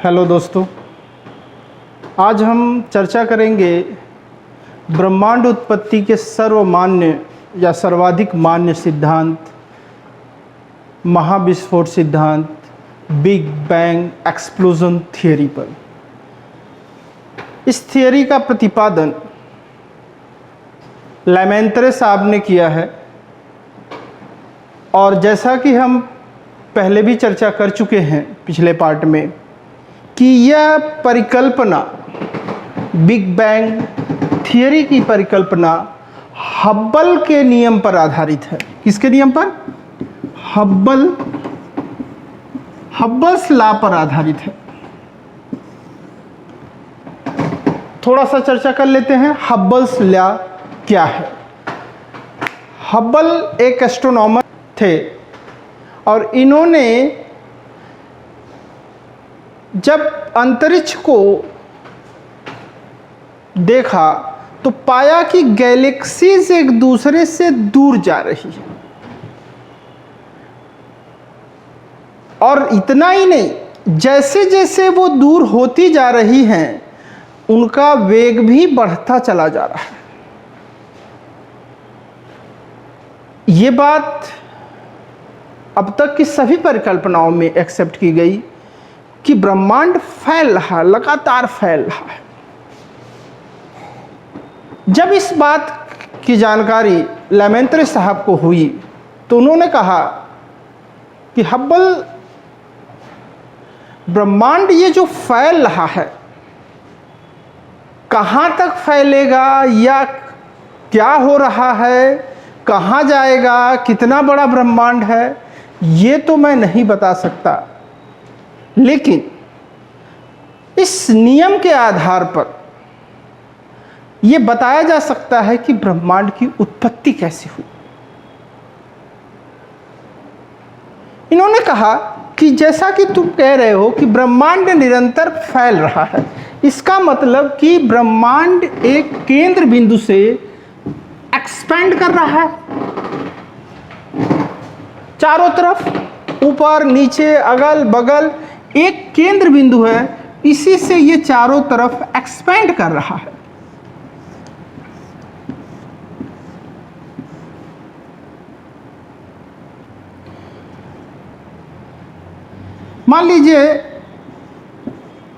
Hello दोस्तों, आज हम चर्चा करेंगे ब्रह्मांड उत्पत्ति के सर्वमान्य या सर्वाधिक मान्य सिद्धांत महाविस्फोट सिद्धांत, बिग बैंग एक्सप्लोजन थियरी पर। इस थियरी का प्रतिपादन लेमेंत्रे साहब ने किया है और जैसा कि हम पहले भी चर्चा कर चुके हैं पिछले पार्ट में कि यह परिकल्पना, बिग बैंग थियरी की परिकल्पना हब्बल के नियम पर आधारित है। किसके नियम पर? हब्बल्स लॉ पर आधारित है। थोड़ा सा चर्चा कर लेते हैं, हब्बल्स लॉ क्या है। हब्बल एक एस्ट्रोनॉमर थे और इन्होंने जब अंतरिक्ष को देखा तो पाया कि गैलेक्सीज एक दूसरे से दूर जा रही है। और इतना ही नहीं, जैसे जैसे वो दूर होती जा रही हैं उनका वेग भी बढ़ता चला जा रहा है। ये बात अब तक की सभी परिकल्पनाओं में एक्सेप्ट की गई कि ब्रह्मांड फैल रहा है, लगातार फैल रहा है। जब इस बात की जानकारी लेमेंत्रे साहब को हुई तो उन्होंने कहा कि हब्बल, ब्रह्मांड ये जो फैल रहा है कहाँ तक फैलेगा या क्या हो रहा है, कहाँ जाएगा, कितना बड़ा ब्रह्मांड है, ये तो मैं नहीं बता सकता, लेकिन इस नियम के आधार पर यह बताया जा सकता है कि ब्रह्मांड की उत्पत्ति कैसे हुई। इन्होंने कहा कि जैसा कि तुम कह रहे हो कि ब्रह्मांड निरंतर फैल रहा है, इसका मतलब कि ब्रह्मांड एक केंद्र बिंदु से एक्सपेंड कर रहा है, चारों तरफ, ऊपर नीचे अगल बगल एक केंद्र बिंदु है, इसी से ये चारों तरफ एक्सपेंड कर रहा है। मान लीजिए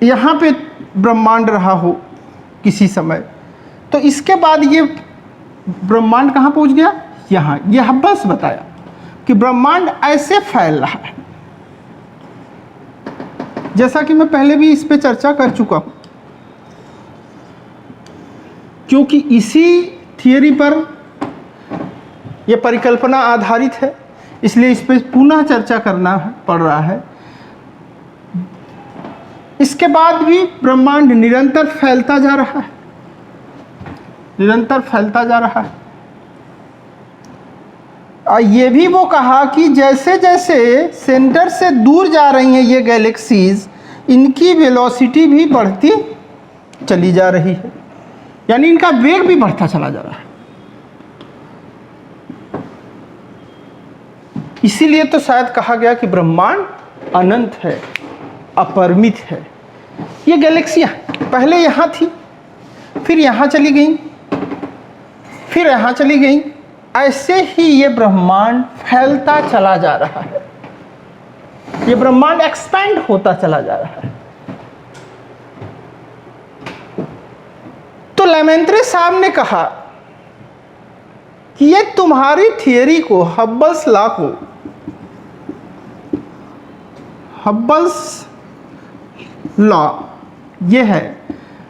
यहां पे ब्रह्मांड रहा हो किसी समय, तो इसके बाद ये ब्रह्मांड कहां पहुंच गया? यहां। ये हब्बल्स बताया कि ब्रह्मांड ऐसे फैल रहा है। जैसा कि मैं पहले भी इस पे चर्चा कर चुका हूं, क्योंकि इसी थियरी पर यह परिकल्पना आधारित है, इसलिए इस पे पुनः चर्चा करना पड़ रहा है। इसके बाद भी ब्रह्मांड निरंतर फैलता जा रहा है, निरंतर फैलता जा रहा है। और ये भी वो कहा कि जैसे जैसे सेंटर से दूर जा रही हैं ये गैलेक्सीज, इनकी वेलोसिटी भी बढ़ती चली जा रही है, यानी इनका वेग भी बढ़ता चला जा रहा है। इसीलिए तो शायद कहा गया कि ब्रह्मांड अनंत है, अपरिमित है। ये गैलेक्सियां पहले यहां थी, फिर यहां चली गई, फिर यहां चली गई, ऐसे ही ये ब्रह्मांड फैलता चला जा रहा है। ये ब्रह्मांड एक्सपैंड होता चला जा रहा है। तो लेमेंत्रे साहब ने कहा कि ये तुम्हारी थियरी को, हब्बल्स लॉ को, हब्बल्स लॉ ये है,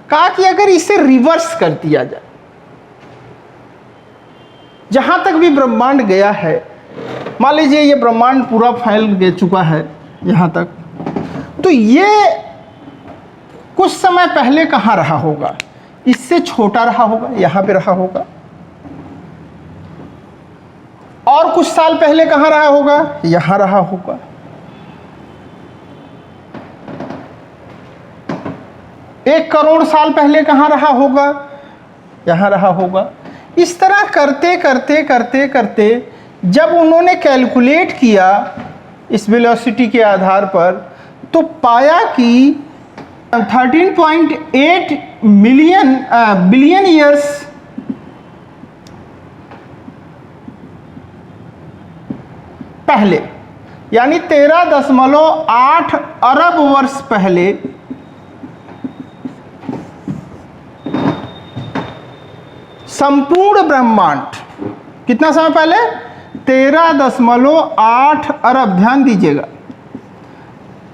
कहा कि अगर इसे रिवर्स कर दिया जाए, जहां तक भी ब्रह्मांड गया है, मान लीजिए ये ब्रह्मांड पूरा फैल चुका है यहां तक, तो ये कुछ समय पहले कहां रहा होगा? इससे छोटा रहा होगा, यहां पे रहा होगा। और कुछ साल पहले कहां रहा होगा? यहां रहा होगा। 1 करोड़ साल पहले कहां रहा होगा? यहां रहा होगा। इस तरह करते करते करते करते जब उन्होंने कैलकुलेट किया इस वेलोसिटी के आधार पर, तो पाया कि 13.8 बिलियन ईयर्स पहले, यानी 13.8 अरब वर्ष पहले संपूर्ण ब्रह्मांड, कितना समय पहले? 13.8 अरब, ध्यान दीजिएगा,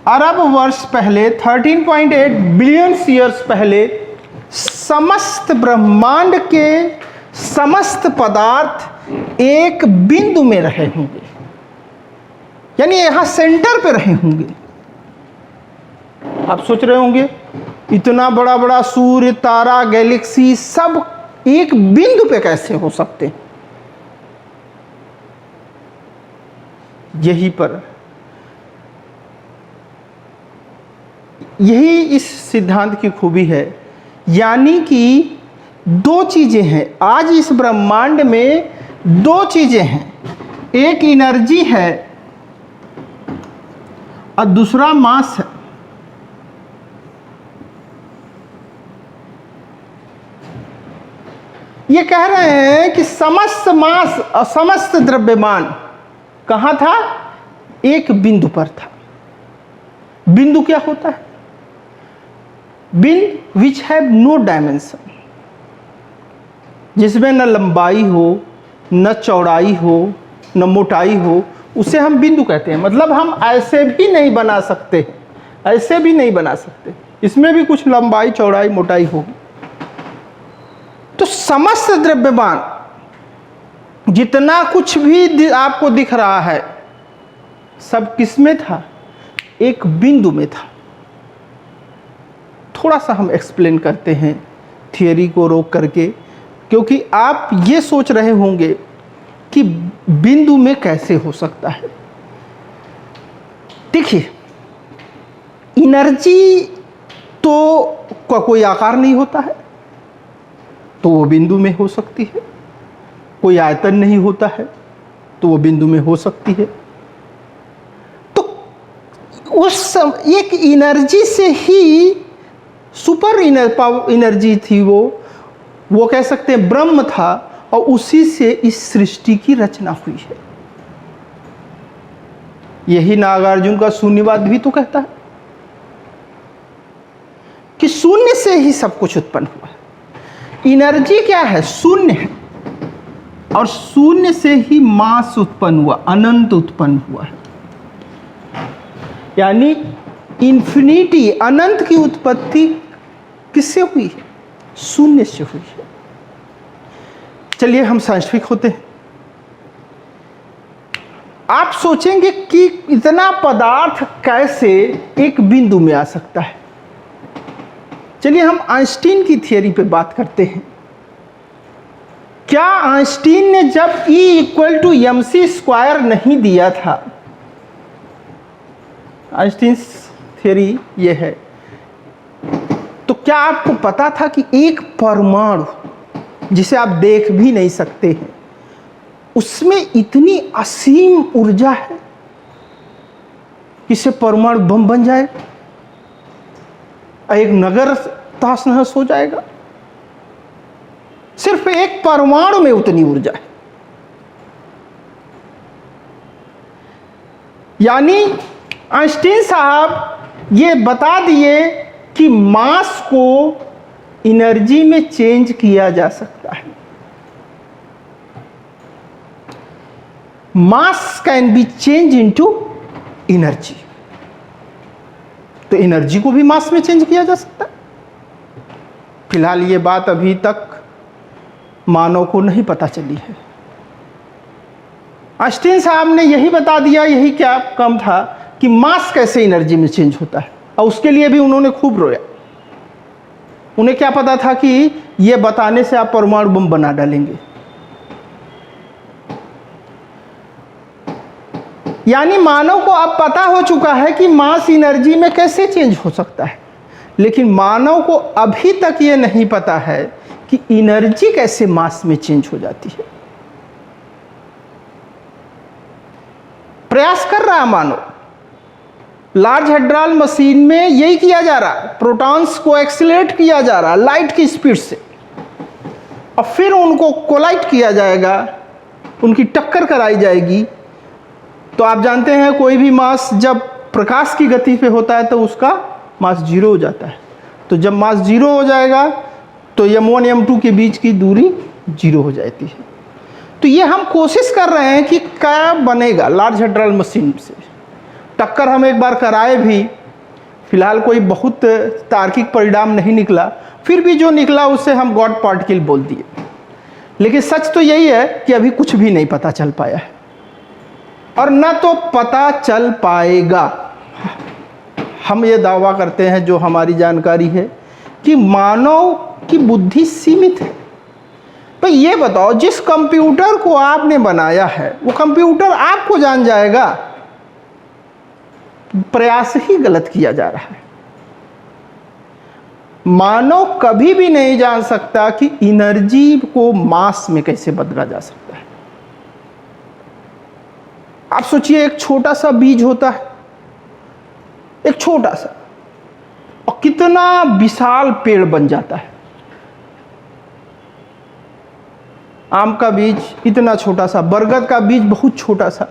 अरब वर्ष पहले, 13.8 बिलियन ईयर्स पहले समस्त ब्रह्मांड के समस्त पदार्थ एक बिंदु में रहे होंगे, यानी यहां सेंटर पे रहे होंगे। आप सोच रहे होंगे इतना बड़ा बड़ा सूर्य, तारा, गैलेक्सी सब एक बिंदु पे कैसे हो सकते हैं? यही इस सिद्धांत की खूबी है, यानी कि दो चीजें हैं आज इस ब्रह्मांड में, दो चीजें हैं, एक एनर्जी है और दूसरा मास है। ये कह रहे हैं कि समस्त मास और समस्त द्रव्यमान कहां था? एक बिंदु पर था। बिंदु क्या होता है? बिंदु विच हैव नो डायमेंशन, जिसमें न लंबाई हो, न चौड़ाई हो, न मोटाई हो, उसे हम बिंदु कहते हैं। मतलब हम ऐसे भी नहीं बना सकते, ऐसे भी नहीं बना सकते, इसमें भी कुछ लंबाई, चौड़ाई, मोटाई होगी। तो समस्त द्रव्यमान जितना कुछ भी आपको दिख रहा है सब किस में था? एक बिंदु में था। थोड़ा सा हम एक्सप्लेन करते हैं थियरी को रोक करके, क्योंकि आप ये सोच रहे होंगे कि बिंदु में कैसे हो सकता है। देखिए, एनर्जी तो का कोई आकार नहीं होता है तो वो बिंदु में हो सकती है, कोई आयतन नहीं होता है तो वो बिंदु में हो सकती है। तो उस एक एनर्जी से ही सुपर एनर्जी थी, वो कह सकते हैं ब्रह्म था, और उसी से इस सृष्टि की रचना हुई है। यही नागार्जुन का शून्यवाद भी तो कहता है कि शून्य से ही सब कुछ उत्पन्न हुआ है। एनर्जी क्या है? शून्य है, और शून्य से ही मास उत्पन्न हुआ, अनंत उत्पन्न हुआ है। यानी इंफिनिटी, अनंत की उत्पत्ति किससे हुई है? शून्य से हुई है। चलिए हम साइंटिफिक होते हैं। आप सोचेंगे कि इतना पदार्थ कैसे एक बिंदु में आ सकता है। चलिए हम आइंस्टीन की थियरी पे बात करते हैं। क्या आइंस्टीन ने जब E=mc² नहीं दिया था, आइंस्टीन थियरी ये है, तो क्या आपको पता था कि एक परमाणु जिसे आप देख भी नहीं सकते हैं, उसमें इतनी असीम ऊर्जा है कि इससे परमाणु बम बन जाए, एक नगर तहस नहस हो जाएगा? सिर्फ एक परमाणु में उतनी ऊर्जा है। यानी आइंस्टीन साहब ये बता दिए कि मास को एनर्जी में चेंज किया जा सकता है। मास can be change into energy. तो एनर्जी को भी मास में चेंज किया जा सकता है। फिलहाल ये बात अभी तक मानव को नहीं पता चली है। आइंस्टीन साहब ने यही बता दिया, यही क्या कम था, कि मास कैसे एनर्जी में चेंज होता है, और उसके लिए भी उन्होंने खूब रोया। उन्हें क्या पता था कि यह बताने से आप परमाणु बम बना डालेंगे। यानी मानव को अब पता हो चुका है कि मास एनर्जी में कैसे चेंज हो सकता है, लेकिन मानव को अभी तक यह नहीं पता है कि एनर्जी कैसे मास में चेंज हो जाती है। प्रयास कर रहा है मानव, लार्ज हेड्रल मशीन में यही किया जा रहा है, प्रोटॉन्स को एक्सीलरेट किया जा रहा है लाइट की स्पीड से, और फिर उनको कोलाइड किया जाएगा, उनकी टक्कर कराई जाएगी। तो आप जानते हैं कोई भी मास जब प्रकाश की गति पे होता है तो उसका मास 0 हो जाता है। तो जब मास 0 हो जाएगा तो m1 m2 के बीच की दूरी 0 हो जाती है। तो ये हम कोशिश कर रहे हैं कि क्या बनेगा लार्ज हेड्रल मशीन से। टक्कर हम एक बार कराए भी, फिलहाल कोई बहुत तार्किक परिणाम नहीं निकला, फिर भी जो निकला उसे हम गॉड पार्टिकल बोल दिए। लेकिन सच तो यही है कि अभी कुछ भी नहीं पता चल पाया है, और न तो पता चल पाएगा। हम ये दावा करते हैं, जो हमारी जानकारी है, कि मानव की बुद्धि सीमित है। तो ये बताओ, जिस कंप्यूटर को आपने बनाया है वो कंप्यूटर आपको जान जाएगा? प्रयास ही गलत किया जा रहा है। मानव कभी भी नहीं जान सकता कि एनर्जी को मास में कैसे बदला जा सकता है। आप सोचिए, एक छोटा सा बीज होता है, एक छोटा सा, और कितना विशाल पेड़ बन जाता है। आम का बीज इतना छोटा सा, बरगद का बीज बहुत छोटा सा।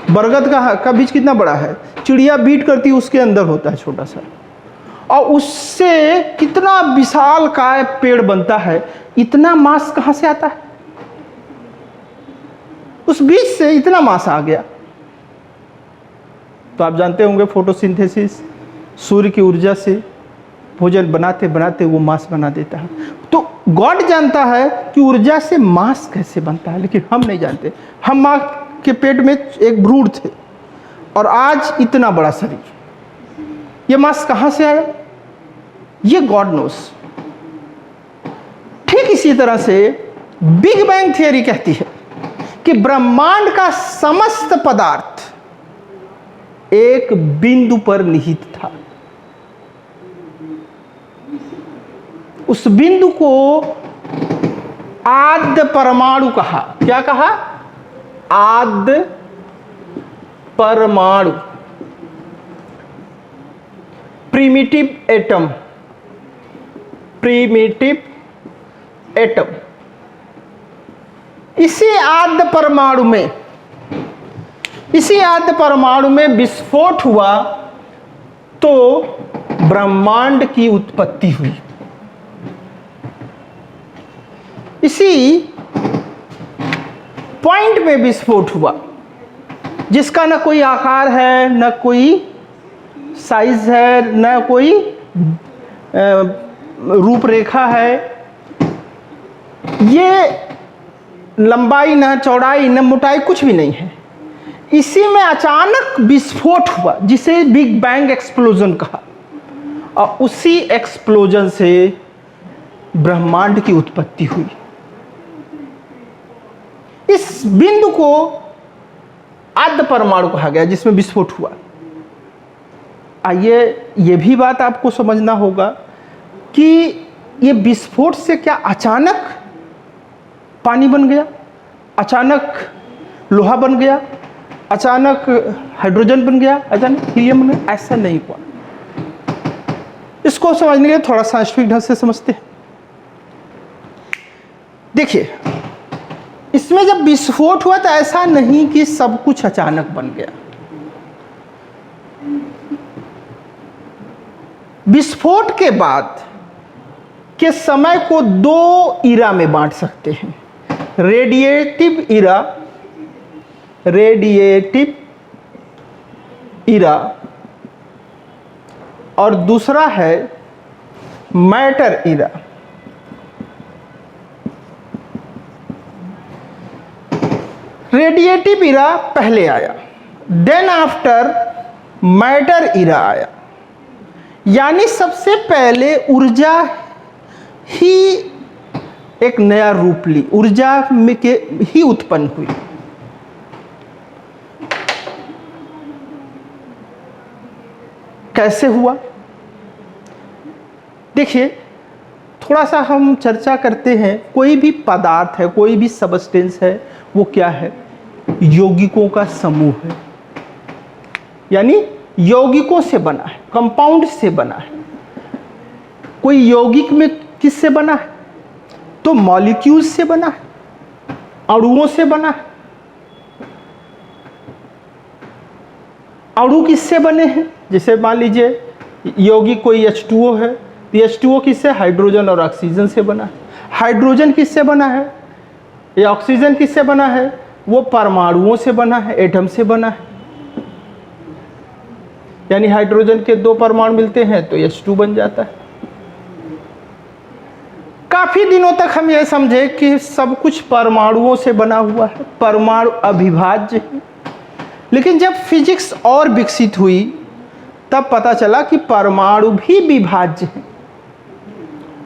बरगद का बीज कितना बड़ा है, चिड़िया बीट करती है उसके अंदर होता है छोटा सा, और उससे कितना विशाल काय पेड़ बनता है। इतना मास कहां से आता है? उस बीज से इतना मास आ गया। तो आप जानते होंगे फोटोसिंथेसिस, सूर्य की ऊर्जा से भोजन बनाते बनाते वो मास बना देता है। तो गॉड जानता है कि ऊर्जा से मास कैसे बनता है, लेकिन हम नहीं जानते। हम मां के पेट में एक भ्रूण थे और आज इतना बड़ा शरीर। ये मास कहां से आया? ये गॉड नोस। ठीक इसी तरह से बिग बैंग थियरी कहती है कि ब्रह्मांड का समस्त पदार्थ एक बिंदु पर निहित था। उस बिंदु को आद्य परमाणु कहा। क्या कहा? आद्य परमाणु, प्रीमिटिव एटम, प्रीमिटिव एटम। इसी आद्य परमाणु में विस्फोट हुआ तो ब्रह्मांड की उत्पत्ति हुई। इसी पॉइंट में विस्फोट हुआ, जिसका न कोई आकार है, न कोई साइज है, न कोई रूपरेखा है। ये लंबाई न चौड़ाई न मोटाई कुछ भी नहीं है। इसी में अचानक विस्फोट हुआ, जिसे बिग बैंग एक्सप्लोजन कहा, और उसी एक्सप्लोजन से ब्रह्मांड की उत्पत्ति हुई। इस बिंदु को आद्य परमाणु कहा गया, जिसमें विस्फोट हुआ। आइए, यह भी बात आपको समझना होगा कि ये विस्फोट से क्या अचानक पानी बन गया, अचानक लोहा बन गया, अचानक हाइड्रोजन बन गया, अचानक हीलियम बन गया? ऐसा नहीं हुआ। इसको समझने के लिए थोड़ा साइंटिफिक ढंग से समझते हैं। देखिए, इसमें जब विस्फोट हुआ तो ऐसा नहीं कि सब कुछ अचानक बन गया। विस्फोट के बाद के समय को दो इरा में बांट सकते हैं। रेडिएटिव इरा और दूसरा है मैटर इरा। रेडिएटिव इरा पहले आया, देन आफ्टर मैटर इरा आया। यानी सबसे पहले ऊर्जा ही एक नया रूप ली, ऊर्जा में के ही उत्पन्न हुई। कैसे हुआ? देखिए, थोड़ा सा हम चर्चा करते हैं। कोई भी पदार्थ है, कोई भी सबस्टेंस है, वो क्या है? यौगिकों का समूह है। यानी यौगिकों से बना है, कंपाउंड से बना है। कोई यौगिक में किससे बना है? तो मॉलिक्यूल्स से बना है, अणुओं से बना है। अणु किससे बने हैं? जैसे मान लीजिए यौगिक कोई H2O है, तो H2O किससे? हाइड्रोजन और ऑक्सीजन से बना है। हाइड्रोजन किससे बना है या ऑक्सीजन किससे बना है? वो परमाणुओं से बना है, एटम से बना है। यानी हाइड्रोजन के 2 परमाणु मिलते हैं तो H2 बन जाता है। काफी दिनों तक हम ये समझे कि सब कुछ परमाणुओं से बना हुआ है, परमाणु अविभाज्य है। लेकिन जब फिजिक्स और विकसित हुई तब पता चला कि परमाणु भी विभाज्य है,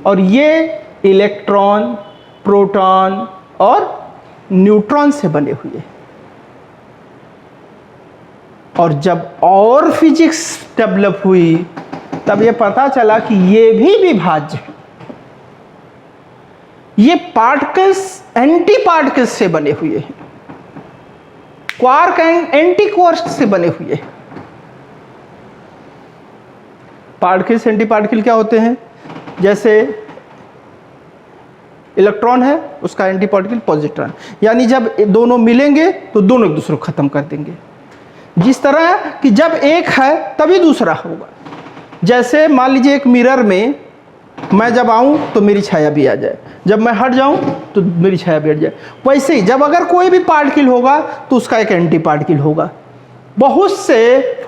और ये इलेक्ट्रॉन, प्रोटॉन और न्यूट्रॉन से बने हुए हैं। और जब और फिजिक्स डेवलप हुई तब ये पता चला कि ये भी विभाज्य है। ये पार्टिकल्स एंटी पार्टिकल्स से बने हुए हैं, क्वार्क एंड एंटी क्वार्क से बने हुए हैं। पार्टिकल्स एंटी पार्टिकल क्या होते हैं? जैसे इलेक्ट्रॉन है, उसका एंटी पार्टिकल पॉजिट्रॉन, यानी जब दोनों मिलेंगे तो दोनों एक दूसरे को खत्म कर देंगे। जिस तरह कि जब एक है तभी दूसरा होगा। जैसे मान लीजिए एक मिरर में मैं जब आऊं तो मेरी छाया भी आ जाए, जब मैं हट जाऊं तो मेरी छाया भी हट जाए। वैसे ही जब अगर कोई भी पार्टिकल होगा तो उसका एक एंटी पार्टिकल होगा। बहुत से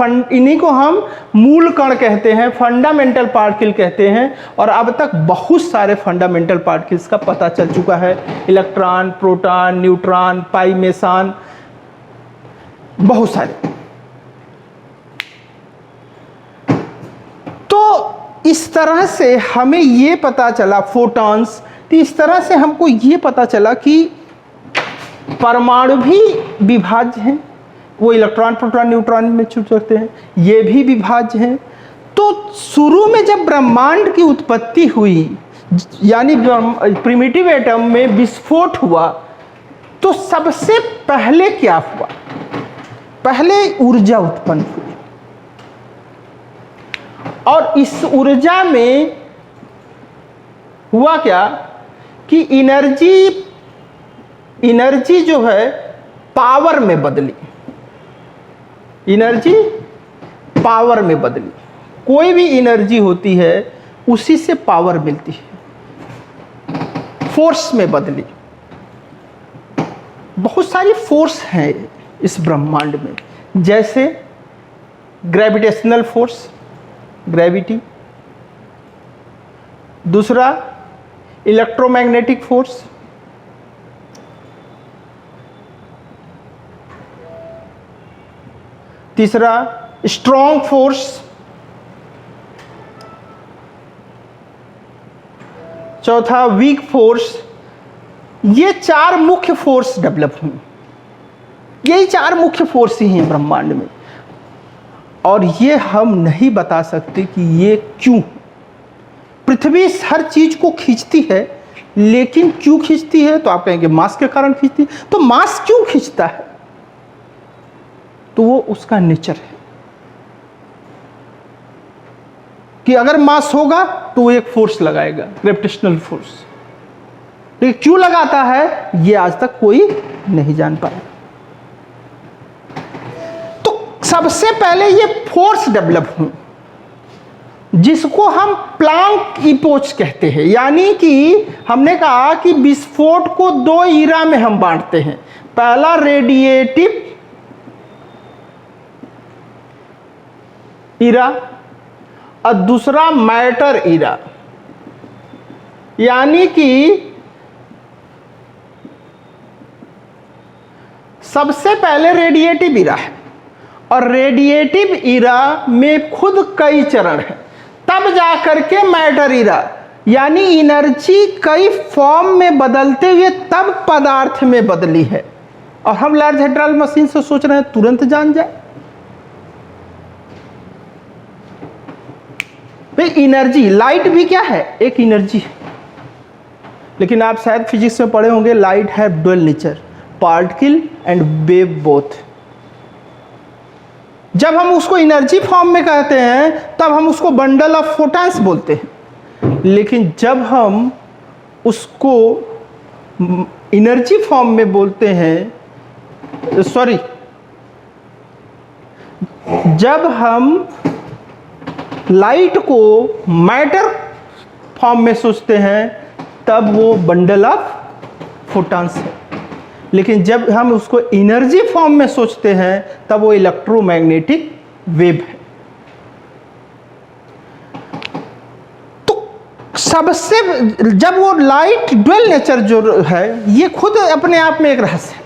इन्हीं को हम मूल कण कहते हैं, फंडामेंटल पार्टिकल कहते हैं। और अब तक बहुत सारे फंडामेंटल पार्टिकल्स का पता चल चुका है। इलेक्ट्रॉन, प्रोटॉन, न्यूट्रॉन, पाई मेसान, बहुत सारे। तो इस तरह से हमें ये पता चला, फोटॉन्स, तो इस तरह से हमको ये पता चला कि परमाणु भी विभाज्य हैं। वो इलेक्ट्रॉन, प्रोटॉन, न्यूट्रॉन में छूट सकते हैं, ये भी विभाज्य हैं। तो शुरू में जब ब्रह्मांड की उत्पत्ति हुई, यानी प्रिमिटिव एटम में विस्फोट हुआ, तो सबसे पहले क्या हुआ? पहले ऊर्जा उत्पन्न हुई, और इस ऊर्जा में हुआ क्या कि एनर्जी जो है पावर में बदली। एनर्जी पावर में बदली। कोई भी एनर्जी होती है उसी से पावर मिलती है, फोर्स में बदली। बहुत सारी फोर्स हैं इस ब्रह्मांड में, जैसे ग्रेविटेशनल फोर्स, ग्रेविटी। दूसरा इलेक्ट्रोमैग्नेटिक फोर्स। तीसरा स्ट्रॉन्ग फोर्स। चौथा वीक फोर्स। ये 4 मुख्य फोर्स डेवलप हुई। यही 4 मुख्य फोर्स ही हैं ब्रह्मांड में, और ये हम नहीं बता सकते कि ये क्यों। पृथ्वी हर चीज को खींचती है, लेकिन क्यों खींचती है? तो आप कहेंगे मास के कारण खींचती है। तो मास क्यों खींचता है? तो वो उसका नेचर है कि अगर मास होगा तो वो एक फोर्स लगाएगा, ग्रेविटेशनल फोर्स। लेकिन क्यों लगाता है ये आज तक कोई नहीं जान पाया। तो सबसे पहले ये फोर्स डेवलप हुई, जिसको हम प्लांक इपोच कहते हैं। यानी कि हमने कहा कि विस्फोट को 2 ईरा में हम बांटते हैं। पहला रेडिएटिव ईरा और दूसरा मैटर ईरा। यानी कि सबसे पहले रेडिएटिव ईरा है, और रेडिएटिव ईरा में खुद कई चरण हैं, तब जाकर के मैटर ईरा, यानी एनर्जी कई फॉर्म में बदलते हुए तब पदार्थ में बदली है। और हम लार्ज हेड्रल मशीन से सोच रहे हैं तुरंत जान जाए। भाई एनर्जी, लाइट भी क्या है? एक एनर्जी है। लेकिन आप शायद फिजिक्स में पढ़े होंगे, light have dual nature, particle and wave both. जब हम उसको एनर्जी फॉर्म में कहते हैं तब हम उसको बंडल ऑफ फोटॉन्स बोलते हैं। लेकिन जब हम उसको एनर्जी फॉर्म में बोलते हैं, सॉरी, जब हम लाइट को मैटर फॉर्म में सोचते हैं तब वो बंडल ऑफ फोटॉन्स है। लेकिन जब हम उसको एनर्जी फॉर्म में सोचते हैं तब वो इलेक्ट्रोमैग्नेटिक वेव है। तो सबसे जब वो लाइट ड्वेल नेचर जो है ये खुद अपने आप में एक रहस्य है।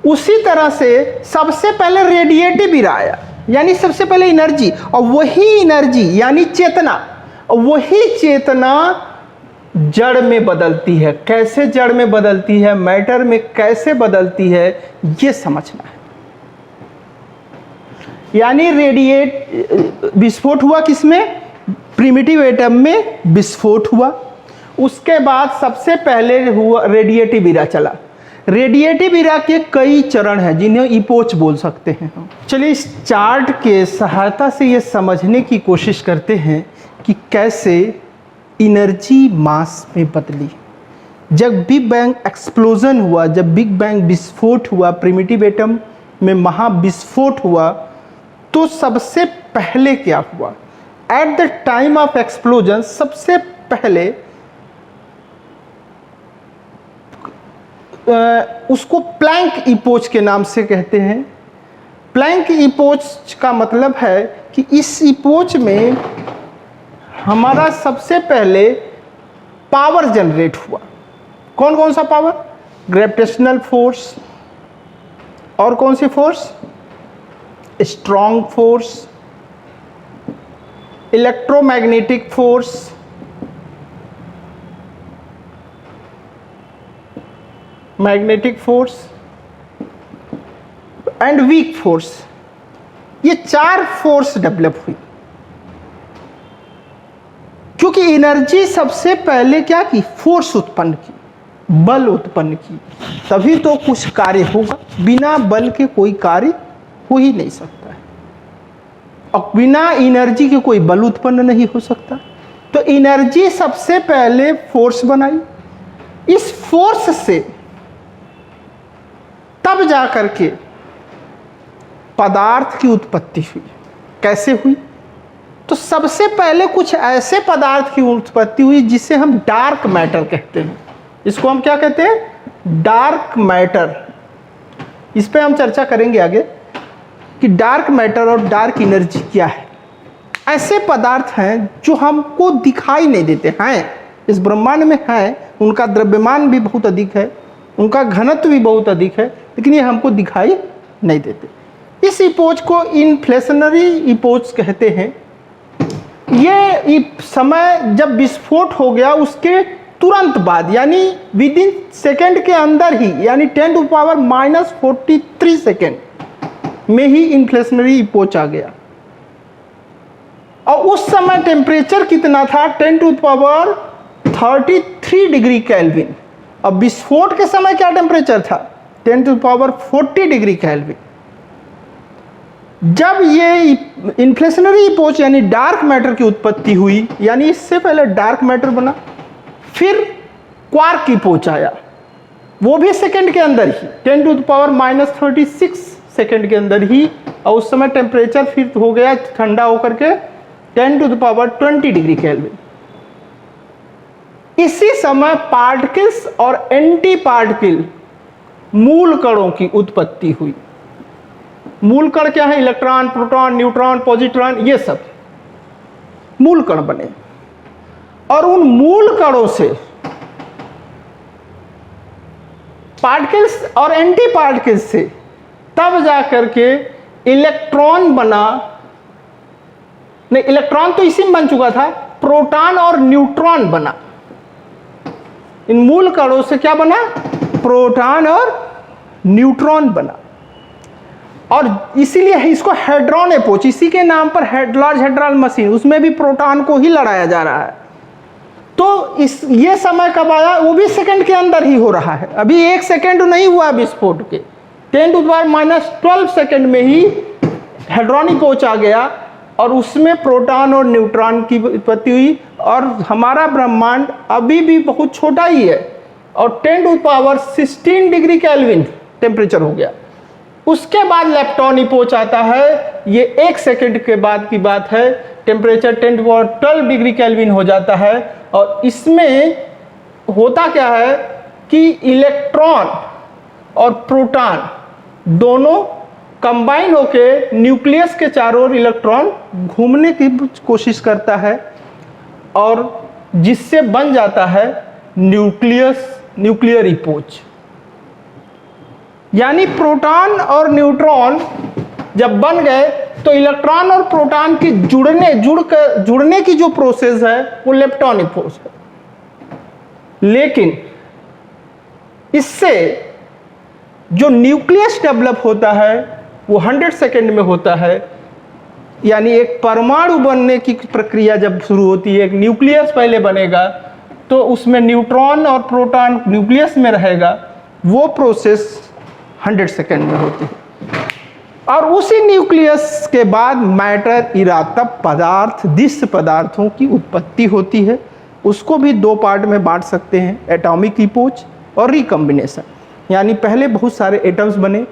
उसी तरह से सबसे पहले रेडिएटिव इरा आया, यानी सबसे पहले एनर्जी, और वही एनर्जी यानी चेतना, वही चेतना जड़ में बदलती है। कैसे जड़ में बदलती है, मैटर में कैसे बदलती है, ये समझना है। यानी रेडिएट विस्फोट हुआ किसमें? प्रिमिटिव एटम में विस्फोट हुआ। उसके बाद सबसे पहले हुआ रेडिएटिव इरा चला। रेडिएटिव इरा के कई चरण हैं जिन्हें इपोच बोल सकते हैं हम। चलिए इस चार्ट के सहायता से ये समझने की कोशिश करते हैं कि कैसे एनर्जी मास में बदली। जब बिग बैंग एक्सप्लोजन हुआ, जब बिग बैंग विस्फोट हुआ, प्रिमिटिव एटम में महाविस्फोट हुआ, तो सबसे पहले क्या हुआ? At the time of explosion सबसे पहले उसको प्लैंक इपोच के नाम से कहते हैं। प्लैंक इपोच का मतलब है कि इस इपोच में हमारा सबसे पहले पावर जनरेट हुआ। कौन कौन सा पावर? ग्रेविटेशनल फोर्स, और कौन सी force? Strong force, electromagnetic force, magnetic force and weak force. ये चार फोर्स डेवलप हुई। क्योंकि एनर्जी सबसे पहले क्या की? फोर्स उत्पन्न की, बल उत्पन्न की, तभी तो कुछ कार्य होगा। बिना बल के कोई कार्य हो ही नहीं सकता है, और बिना एनर्जी के कोई बल उत्पन्न नहीं हो सकता। तो एनर्जी सबसे पहले फोर्स बनाई। इस फोर्स से तब जा करके पदार्थ की उत्पत्ति हुई। कैसे हुई? तो सबसे पहले कुछ ऐसे पदार्थ की उत्पत्ति हुई जिसे हम डार्क मैटर कहते हैं। इसको हम क्या कहते हैं? Dark matter. इस पे हम चर्चा करेंगे आगे कि डार्क मैटर और डार्क एनर्जी क्या है। ऐसे पदार्थ हैं जो हमको दिखाई नहीं देते हैं, इस ब्रह्मांड में हैं, उनका द्रव्यमान भी बहुत अधिक है, उनका घनत्व भी बहुत अधिक है, लेकिन ये हमको दिखाई नहीं देते। इस इपोच को इन्फ्लेशनरी इपोच कहते हैं। ये समय जब विस्फोट हो गया उसके तुरंत बाद, यानी विद इन सेकेंड के अंदर ही, यानी 10⁻⁻43 सेकेंड में ही इन्फ्लेशनरी इपोच आ गया। और उस समय टेम्परेचर कितना था? 10⁻33 डिग्री केल्विन। अब विस्फोट के समय क्या टेम्परेचर था? 10⁻40 डिग्री केल्विन। जब ये इन्फ्लेशनरी इपोच यानी डार्क मैटर की उत्पत्ति हुई, यानी इससे पहले डार्क मैटर बना, फिर क्वार्क इपोच आया, वो भी सेकंड के अंदर ही, 10⁻⁻36 सेकंड के अंदर ही। और उस समय टेम्परेचर फिर हो गया ठंडा होकर के 10⁻20 डिग्री केल्विन। इसी समय पार्टिकल्स और एंटी पार्टिकल मूल कणों की उत्पत्ति हुई। मूल कण क्या है? इलेक्ट्रॉन, प्रोटॉन, न्यूट्रॉन, पॉजिट्रॉन, ये सब मूल कण बने। और उन मूल कणों से पार्टिकल्स और एंटी पार्टिकल्स से तब जाकर के इलेक्ट्रॉन बना। नहीं, इलेक्ट्रॉन तो इसी में बन चुका था, प्रोटॉन और न्यूट्रॉन बना। इन मूल कणों से क्या बना? प्रोटॉन और न्यूट्रॉन बना। और इसीलिए इसको हेड्रॉन एपोच, इसी के नाम पर लार्ज हेड्रॉन मशीन, उसमें भी प्रोटॉन को ही लड़ाया जा रहा है। तो ये समय कब आया? वो भी सेकंड के अंदर ही हो रहा है। अभी 1 सेकंड नहीं हुआ विस्फोट के, 10⁻12 सेकंड में ही हेड्रोनिक पोच आ गया और उसमें प्रोटॉन और न्यूट्रॉन की उत्पत्ति हुई। और हमारा ब्रह्मांड अभी भी बहुत छोटा ही है और 10⁻16 डिग्री केल्विन टेम्परेचर हो गया। उसके बाद लेप्टॉन पोच आता है, ये 1 सेकंड के बाद की बात है, टेम्परेचर 10⁻12 डिग्री केल्विन हो जाता है। और इसमें होता क्या है कि इलेक्ट्रॉन और प्रोटॉन दोनों कंबाइन होके न्यूक्लियस के चारों ओर इलेक्ट्रॉन घूमने की कोशिश करता है और जिससे बन जाता है न्यूक्लियर इपोच। यानी प्रोटॉन और न्यूट्रॉन जब बन गए तो इलेक्ट्रॉन और प्रोटॉन के जुड़ने की जो प्रोसेस है वो लेप्टॉन इपोच है। लेकिन इससे जो न्यूक्लियस डेवलप होता है वो 100 सेकेंड में होता है। यानी एक परमाणु बनने की प्रक्रिया जब शुरू होती है, एक न्यूक्लियस पहले बनेगा तो उसमें न्यूट्रॉन और प्रोटॉन न्यूक्लियस में रहेगा, वो प्रोसेस 100 सेकेंड में होती है। और उसी न्यूक्लियस के बाद मैटर इरातब पदार्थ, दिश्य पदार्थों की उत्पत्ति होती है। उसको भी 2 पार्ट में बांट सकते हैं, एटॉमिक इपोच और रिकम्बिनेशन। यानी पहले बहुत एटम्स एटम्स बने,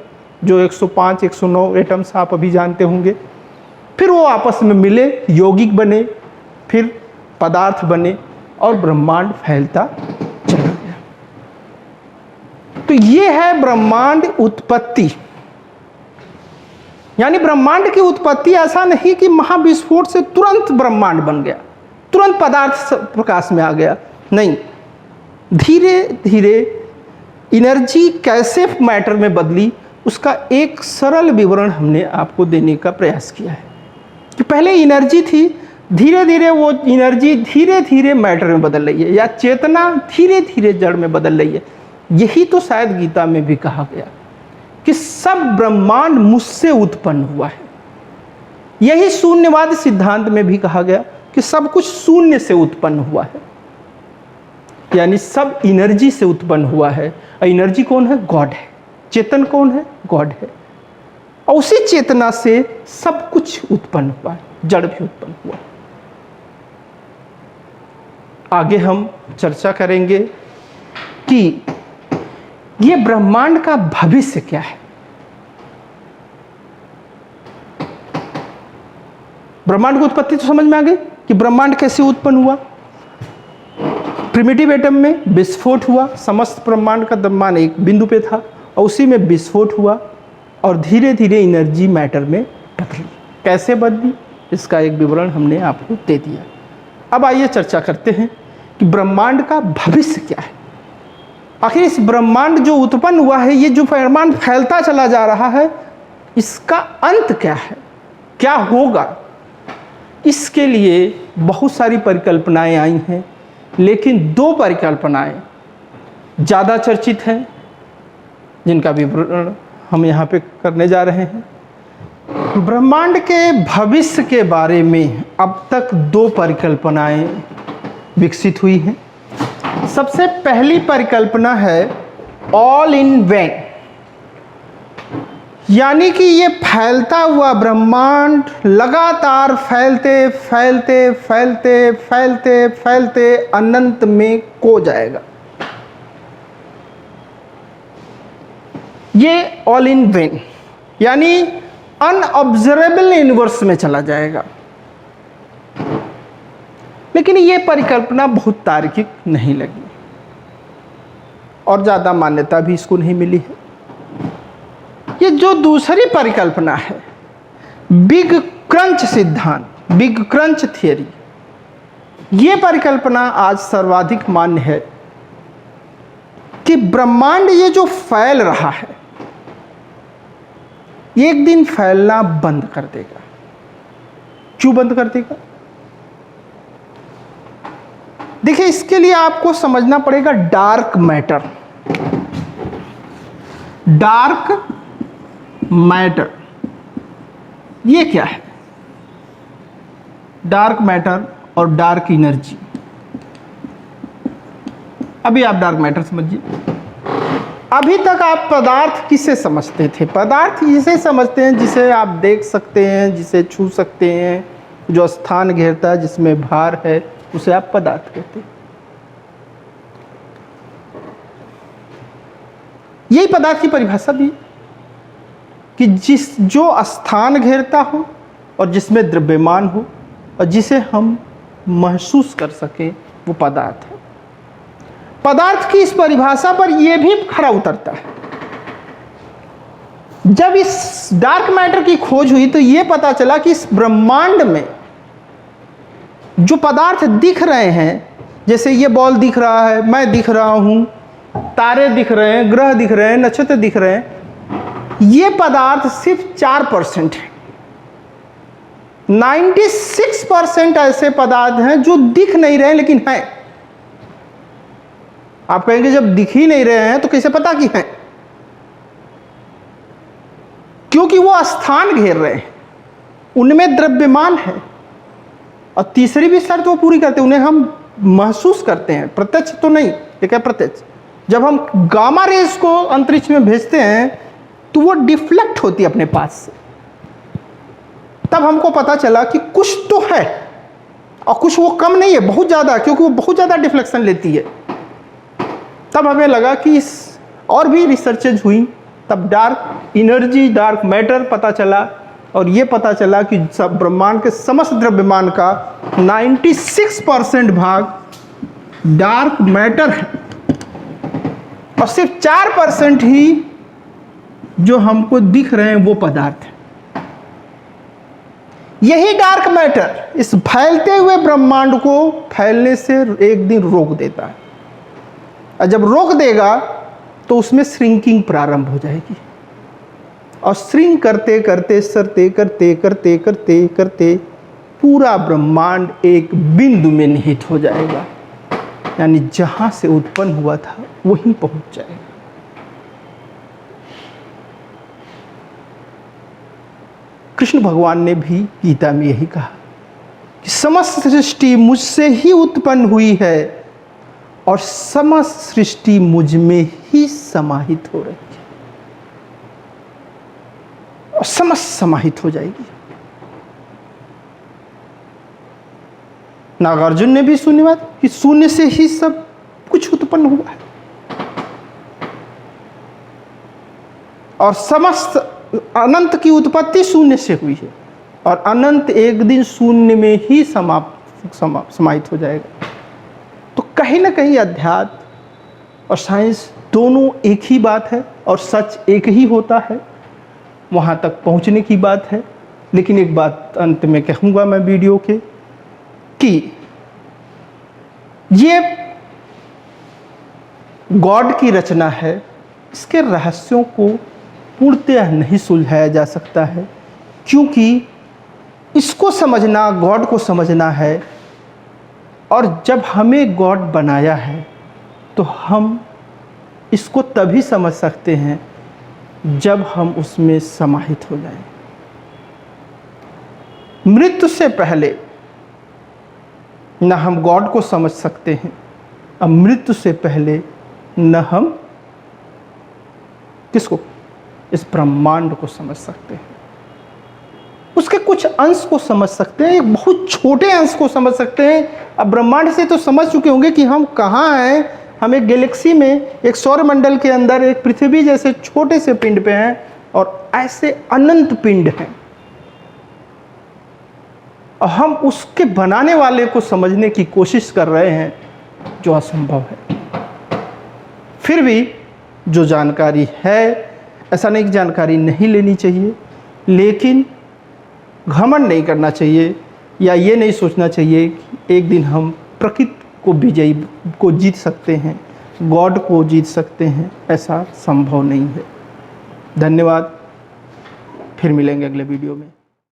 जो 105 109 एटम्स आप अभी जानते होंगे, फिर वो आपस में मिले, यौगिक बने, फिर पदार्थ बने और ब्रह्मांड फैलता चला गया। तो ये है ब्रह्मांड उत्पत्ति। यानी ब्रह्मांड की उत्पत्ति ऐसा नहीं कि महाविस्फोट से तुरंत ब्रह्मांड बन गया, तुरंत पदार्थ प्रकाश में आ गया, नहीं। धीरे धीरे एनर्जी कैसे मैटर में बदली, उसका एक सरल विवरण हमने आपको देने का प्रयास किया है कि पहले एनर्जी थी, धीरे धीरे वो एनर्जी धीरे धीरे मैटर में बदल रही है, या चेतना धीरे धीरे जड़ में बदल रही है। यही तो शायद गीता में भी कहा गया कि सब ब्रह्मांड मुझसे उत्पन्न हुआ है। यही शून्यवाद सिद्धांत में भी कहा गया कि सब कुछ शून्य से उत्पन्न हुआ है, यानी सब एनर्जी से उत्पन्न हुआ है। और एनर्जी कौन है? गॉड है। चेतन कौन है? गॉड है। और उसी चेतना से सब कुछ उत्पन्न हुआ है, जड़ भी उत्पन्न हुआ। आगे हम चर्चा करेंगे कि ये ब्रह्मांड का भविष्य क्या है। ब्रह्मांड की उत्पत्ति तो समझ में आ गई कि ब्रह्मांड कैसे उत्पन्न हुआ। प्रिमिटिव एटम में विस्फोट हुआ, समस्त ब्रह्मांड का द्रव्यमान एक बिंदु पे था और उसी में विस्फोट हुआ और धीरे धीरे एनर्जी मैटर में बदली। कैसे बदली, इसका एक विवरण हमने आपको दे दिया। अब आइए चर्चा करते हैं कि ब्रह्मांड का भविष्य क्या है। आखिर इस ब्रह्मांड जो उत्पन्न हुआ है, ये जो ब्रह्मांड फैलता चला जा रहा है, इसका अंत क्या है, क्या होगा। इसके लिए बहुत सारी परिकल्पनाएं आई हैं, लेकिन 2 परिकल्पनाएं ज़्यादा चर्चित हैं जिनका विवरण हम यहाँ पे करने जा रहे हैं। ब्रह्मांड के भविष्य के बारे में अब तक 2 परिकल्पनाएं विकसित हुई हैं। सबसे पहली परिकल्पना है ऑल इन वन, यानी कि ये फैलता हुआ ब्रह्मांड लगातार फैलते फैलते फैलते फैलते फैलते अनंत में खो जाएगा। ये ऑल इन वन यानी अनऑब्जर्वेबल यूनिवर्स में चला जाएगा। लेकिन ये परिकल्पना बहुत तार्किक नहीं लगी और ज़्यादा मान्यता भी इसको नहीं मिली है। ये जो दूसरी परिकल्पना है, बिग क्रंच सिद्धांत, बिग क्रंच थियरी, ये परिकल्पना आज सर्वाधिक मान्य है कि ब्रह्मांड ये जो फैल रहा है, एक दिन फैलना बंद कर देगा। क्यों बंद कर देगा? देखिए, इसके लिए आपको समझना पड़ेगा डार्क मैटर। डार्क मैटर ये क्या है? डार्क मैटर और डार्क एनर्जी। अभी आप डार्क मैटर समझिए। अभी तक आप पदार्थ किसे समझते थे? पदार्थ इसे समझते हैं जिसे आप देख सकते हैं, जिसे छू सकते हैं, जो स्थान घेरता है, जिसमें भार है, उसे आप पदार्थ कहते हैं। यही पदार्थ की परिभाषा भी कि जो स्थान घेरता हो और जिसमें द्रव्यमान हो और जिसे हम महसूस कर सकें, वो पदार्थ है। पदार्थ की इस परिभाषा पर यह भी खरा उतरता है। जब इस डार्क मैटर की खोज हुई तो यह पता चला कि इस ब्रह्मांड में जो पदार्थ दिख रहे हैं, जैसे ये बॉल दिख रहा है, मैं दिख रहा हूं, तारे दिख रहे हैं, ग्रह दिख रहे हैं, नक्षत्र दिख रहे हैं, ये पदार्थ सिर्फ 4% है। 96% ऐसे पदार्थ हैं जो दिख नहीं रहे लेकिन हैं। आप कहेंगे जब दिख ही नहीं रहे हैं तो कैसे पता कि हैं? क्योंकि वो स्थान घेर रहे हैं, उनमें द्रव्यमान है, और तीसरी भी शर्त वो पूरी करते हैं, उन्हें हम महसूस करते हैं, प्रत्यक्ष तो नहीं, ठीक है, प्रत्यक्ष। जब हम गामा रेज को अंतरिक्ष में भेजते हैं तो वो डिफ्लेक्ट होती है अपने पास से, तब हमको पता चला कि कुछ तो है, और कुछ वो कम नहीं है, बहुत ज़्यादा, क्योंकि वो बहुत ज़्यादा डिफ्लेक्शन लेती है। तब हमें लगा कि इस और भी रिसर्चेज हुई, तब डार्क एनर्जी, डार्क मैटर पता चला, और ये पता चला कि सब ब्रह्मांड के समस्त द्रव्यमान का 96% भाग डार्क मैटर है, और सिर्फ 4% ही जो हमको दिख रहे हैं वो पदार्थ है। यही डार्क मैटर इस फैलते हुए ब्रह्मांड को फैलने से एक दिन रोक देता है, और जब रोक देगा तो उसमें श्रिंकिंग प्रारंभ हो जाएगी, और श्रिंक करते करते सरते करते करते करते करते पूरा ब्रह्मांड एक बिंदु में निहित हो जाएगा, यानी जहां से उत्पन्न हुआ था वहीं पहुंच जाएगा। कृष्ण भगवान ने भी गीता में यही कहा कि समस्त सृष्टि मुझसे ही उत्पन्न हुई है और समस्त सृष्टि मुझ में ही समाहित हो रही है, और समस्त समाहित हो जाएगी। नागार्जुन ने भी सुनी बात कि शून्य से ही सब कुछ उत्पन्न हुआ है, और समस्त अनंत की उत्पत्ति शून्य से हुई है, और अनंत एक दिन शून्य में ही समाहित हो जाएगा। तो कहीं ना कहीं अध्यात्म और साइंस दोनों एक ही बात है, और सच एक ही होता है, वहाँ तक पहुँचने की बात है। लेकिन एक बात अंत में कहूँगा मैं वीडियो के, कि ये गॉड की रचना है, इसके रहस्यों को पूर्णतः नहीं सुलझाया जा सकता है, क्योंकि इसको समझना, गॉड को समझना है, और जब हमें गॉड बनाया है तो हम इसको तभी समझ सकते हैं जब हम उसमें समाहित हो जाएं। मृत्यु से पहले न हम गॉड को समझ सकते हैं, और मृत्यु से पहले न हम किसको, इस ब्रह्मांड को समझ सकते हैं। उसके कुछ अंश को समझ सकते हैं, एक बहुत छोटे अंश को समझ सकते हैं। अब ब्रह्मांड से तो समझ चुके होंगे कि हम कहाँ हैं, हम एक गैलेक्सी में, एक सौर मंडल के अंदर एक पृथ्वी जैसे छोटे से पिंड पे हैं, और ऐसे अनंत पिंड हैं, और हम उसके बनाने वाले को समझने की कोशिश कर रहे हैं, जो असंभव है। फिर भी जो जानकारी है, ऐसा नहीं कि जानकारी नहीं लेनी चाहिए, लेकिन घमंड नहीं करना चाहिए, या ये नहीं सोचना चाहिए कि एक दिन हम प्रकृति को जीत सकते हैं, गॉड को जीत सकते हैं। ऐसा संभव नहीं है। धन्यवाद, फिर मिलेंगे अगले वीडियो में।